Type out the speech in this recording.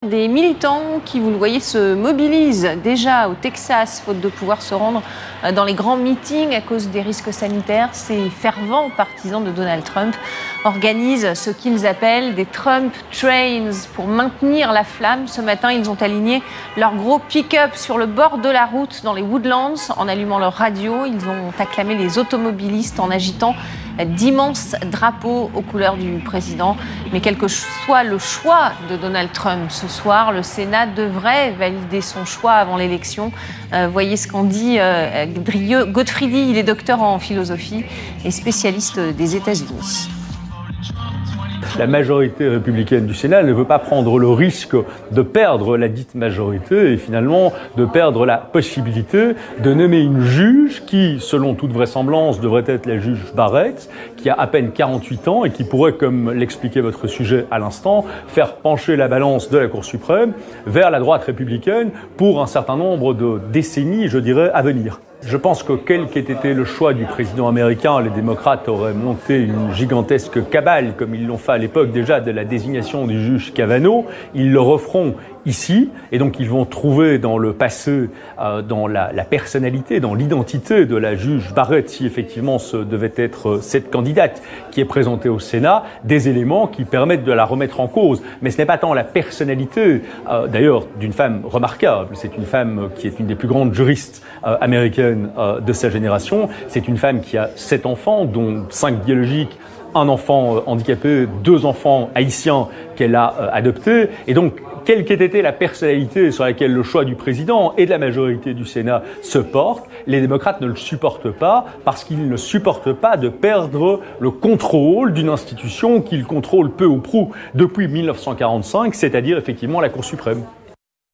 des militants qui, vous le voyez, se mobilisent déjà au Texas, faute de pouvoir se rendre dans les grands meetings à cause des risques sanitaires. Ces fervents partisans de Donald Trump organisent ce qu'ils appellent des Trump Trains pour maintenir la flamme. Ce matin, ils ont aligné leur gros pick-up sur le bord de la route dans les Woodlands en allumant leur radio. Ils ont acclamé les automobilistes en agitant d'immenses drapeaux aux couleurs du président. Mais quel que soit le choix de Donald Trump ce soir, le Sénat devrait valider son choix avant l'élection. Voyez ce qu'en dit Gottfriedi. Il est docteur en philosophie et spécialiste des États-Unis. La majorité républicaine du Sénat ne veut pas prendre le risque de perdre la dite majorité et finalement de perdre la possibilité de nommer une juge qui, selon toute vraisemblance, devrait être la juge Barrett, qui a à peine 48 ans et qui pourrait, comme l'expliquait votre sujet à l'instant, faire pencher la balance de la Cour suprême vers la droite républicaine pour un certain nombre de décennies, je dirais, à venir. Je pense que quel qu'ait été le choix du président américain, les démocrates auraient monté une gigantesque cabale, comme ils l'ont fait à l'époque déjà de la désignation du juge Kavanaugh. Ils le referont ici, et donc ils vont trouver dans le passé, dans la personnalité, dans l'identité de la juge Barrett, si effectivement ce devait être cette candidate qui est présentée au Sénat, des éléments qui permettent de la remettre en cause. Mais ce n'est pas tant la personnalité, d'ailleurs, d'une femme remarquable. C'est une femme qui est une des plus grandes juristes américaines de sa génération. C'est une femme qui a 7 enfants, dont 5 biologiques, un enfant handicapé, 2 enfants haïtiens qu'elle a adoptés. Et donc, quelle qu'ait été la personnalité sur laquelle le choix du président et de la majorité du Sénat se porte, les démocrates ne le supportent pas parce qu'ils ne supportent pas de perdre le contrôle d'une institution qu'ils contrôlent peu ou prou depuis 1945, c'est-à-dire effectivement la Cour suprême.